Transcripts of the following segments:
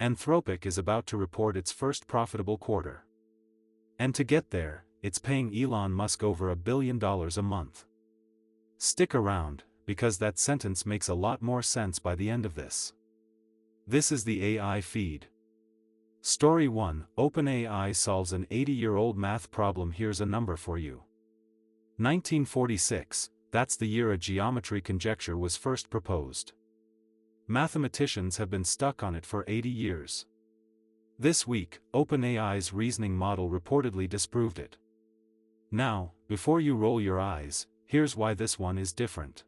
Anthropic is about to report its first profitable quarter. And to get there, it's paying Elon Musk over $1 billion a month. Stick around, because that sentence makes a lot more sense by the end of this. This is the AI feed. Story 1: OpenAI solves an 80-year-old math problem. Here's a number for you. 1946, that's the year a geometry conjecture was first proposed. Mathematicians have been stuck on it for 80 years. This week, OpenAI's reasoning model reportedly disproved it. Now, before you roll your eyes, here's why this one is different.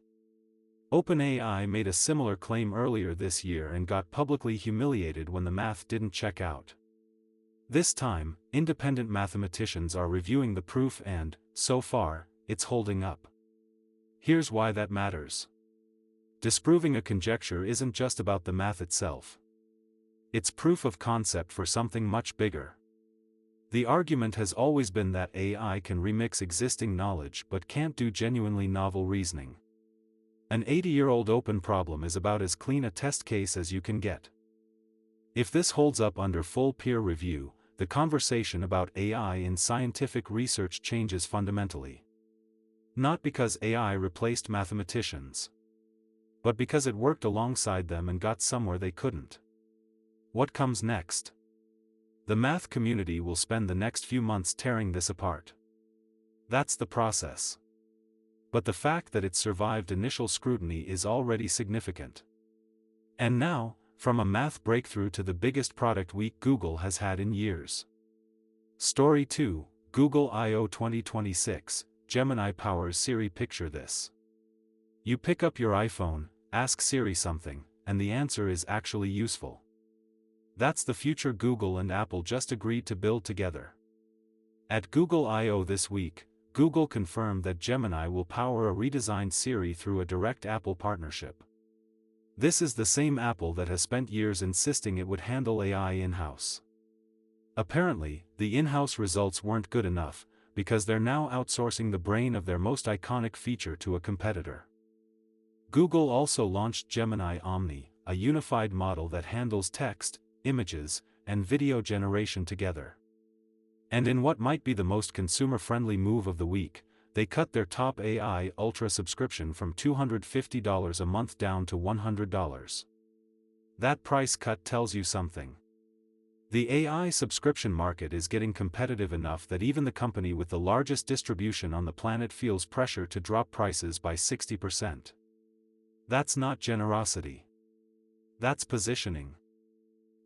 OpenAI made a similar claim earlier this year and got publicly humiliated when the math didn't check out. This time, independent mathematicians are reviewing the proof and, so far, it's holding up. Here's why that matters. Disproving a conjecture isn't just about the math itself. It's proof of concept for something much bigger. The argument has always been that AI can remix existing knowledge but can't do genuinely novel reasoning. An 80-year-old open problem is about as clean a test case as you can get. If this holds up under full peer review, the conversation about AI in scientific research changes fundamentally. Not because AI replaced mathematicians, but because it worked alongside them and got somewhere they couldn't. What comes next? The math community will spend the next few months tearing this apart. That's the process. But the fact that it survived initial scrutiny is already significant. And now, from a math breakthrough to the biggest product week Google has had in years. Story 2: Google I/O 2026, Gemini powers Siri. Picture this. You pick up your iPhone, ask Siri something, and the answer is actually useful. That's the future Google and Apple just agreed to build together. At Google I/O this week, Google confirmed that Gemini will power a redesigned Siri through a direct Apple partnership. This is the same Apple that has spent years insisting it would handle AI in-house. Apparently, the in-house results weren't good enough, because they're now outsourcing the brain of their most iconic feature to a competitor. Google also launched Gemini Omni, a unified model that handles text, images, and video generation together. And in what might be the most consumer-friendly move of the week, they cut their top AI Ultra subscription from $250 a month down to $100. That price cut tells you something. The AI subscription market is getting competitive enough that even the company with the largest distribution on the planet feels pressure to drop prices by 60%. That's not generosity. That's positioning.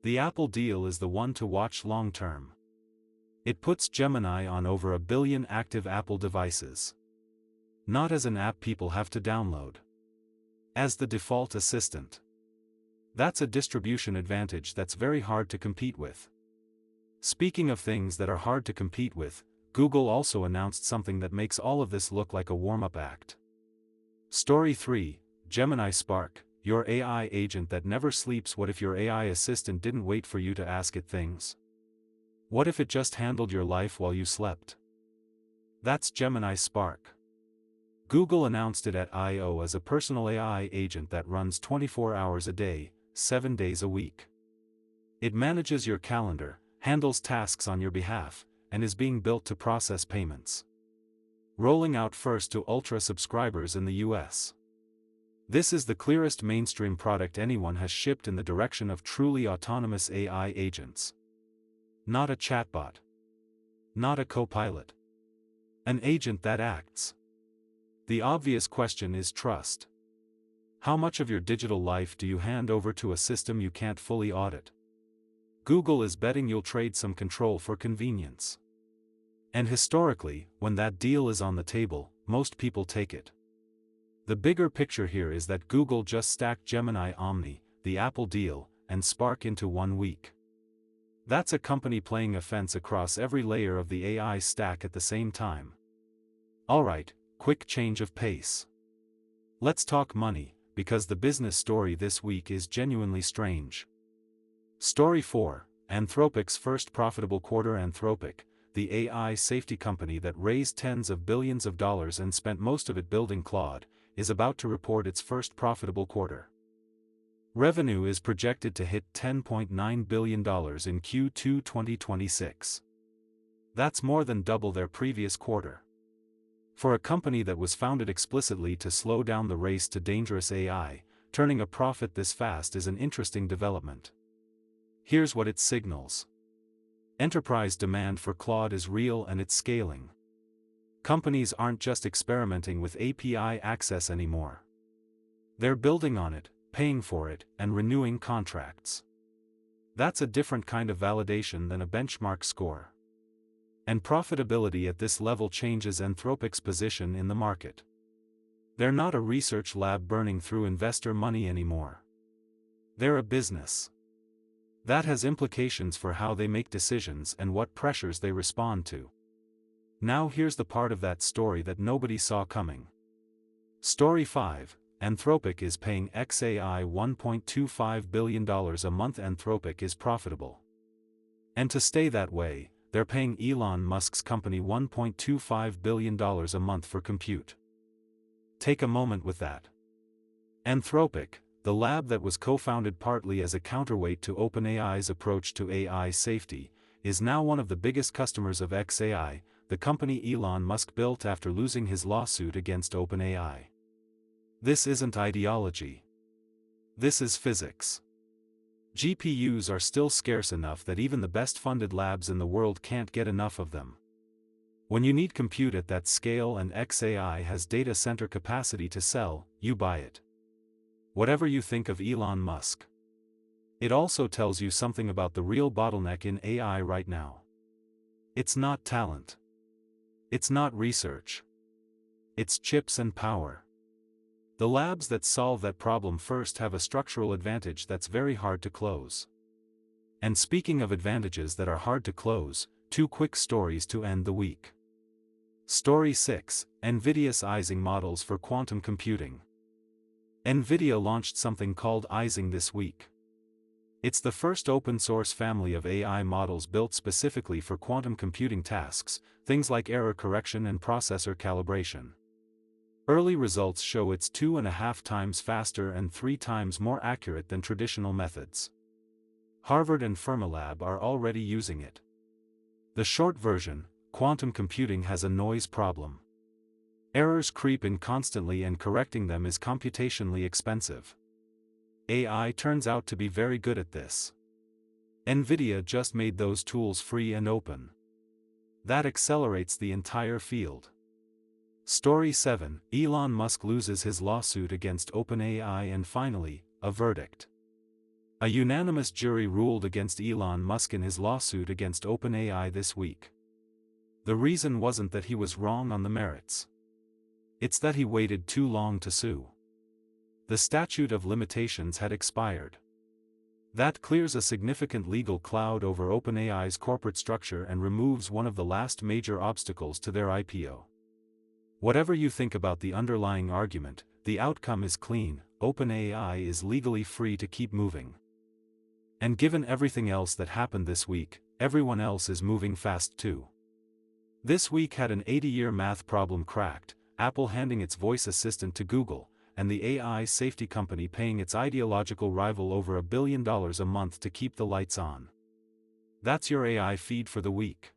The Apple deal is the one to watch long-term. It puts Gemini on over 1 billion active Apple devices. Not as an app people have to download. As the default assistant. That's a distribution advantage that's very hard to compete with. Speaking of things that are hard to compete with, Google also announced something that makes all of this look like a warm-up act. Story 3: Gemini Spark, your AI agent that never sleeps. What if your AI assistant didn't wait for you to ask it things? What if it just handled your life while you slept? That's Gemini Spark. Google announced it at I/O as a personal AI agent that runs 24 hours a day, 7 days a week. It manages your calendar, handles tasks on your behalf, and is being built to process payments. Rolling out first to Ultra subscribers in the US. This is the clearest mainstream product anyone has shipped in the direction of truly autonomous AI agents. Not a chatbot. Not a co-pilot. An agent that acts. The obvious question is trust. How much of your digital life do you hand over to a system you can't fully audit? Google is betting you'll trade some control for convenience. And historically, when that deal is on the table, most people take it. The bigger picture here is that Google just stacked Gemini Omni, the Apple deal, and Spark into 1 week. That's a company playing offense across every layer of the AI stack at the same time. Alright, quick change of pace. Let's talk money, because the business story this week is genuinely strange. Story 4: Anthropic's first profitable quarter. Anthropic, the AI safety company that raised tens of billions of dollars and spent most of it building Claude, is about to report its first profitable quarter. Revenue is projected to hit $10.9 billion in Q2 2026. That's more than double their previous quarter. For a company that was founded explicitly to slow down the race to dangerous AI, turning a profit this fast is an interesting development. Here's what it signals. Enterprise demand for Claude is real and it's scaling. Companies aren't just experimenting with API access anymore. They're building on it, paying for it, and renewing contracts. That's a different kind of validation than a benchmark score. And profitability at this level changes Anthropic's position in the market. They're not a research lab burning through investor money anymore. They're a business. That has implications for how they make decisions and what pressures they respond to. Now here's the part of that story that nobody saw coming. Story 5. Anthropic is paying XAI $1.25 billion a month. Anthropic is profitable. And to stay that way, they're paying Elon Musk's company $1.25 billion a month for compute. Take a moment with that. Anthropic, the lab that was co-founded partly as a counterweight to OpenAI's approach to AI safety, is now one of the biggest customers of XAI, the company Elon Musk built after losing his lawsuit against OpenAI. This isn't ideology. This is physics. GPUs are still scarce enough that even the best-funded labs in the world can't get enough of them. When you need compute at that scale and XAI has data center capacity to sell, you buy it. Whatever you think of Elon Musk, it also tells you something about the real bottleneck in AI right now. It's not talent. It's not research. It's chips and power. The labs that solve that problem first have a structural advantage that's very hard to close. And speaking of advantages that are hard to close, 2 quick stories to end the week. Story 6, NVIDIA's Ising models for quantum computing. NVIDIA launched something called Ising this week. It's the first open-source family of AI models built specifically for quantum computing tasks, things like error correction and processor calibration. Early results show it's 2.5 times faster and 3 times more accurate than traditional methods. Harvard and Fermilab are already using it. The short version: quantum computing has a noise problem. Errors creep in constantly and correcting them is computationally expensive. AI turns out to be very good at this. NVIDIA just made those tools free and open. That accelerates the entire field. Story 7, Elon Musk loses his lawsuit against OpenAI. And finally, a verdict. A unanimous jury ruled against Elon Musk in his lawsuit against OpenAI this week. The reason wasn't that he was wrong on the merits. It's that he waited too long to sue. The statute of limitations had expired. That clears a significant legal cloud over OpenAI's corporate structure and removes one of the last major obstacles to their IPO. Whatever you think about the underlying argument, the outcome is clean: OpenAI is legally free to keep moving. And given everything else that happened this week, everyone else is moving fast too. This week had an 80-year math problem cracked, Apple handing its voice assistant to Google, and the AI safety company paying its ideological rival over $1 billion a month to keep the lights on. That's your AI feed for the week.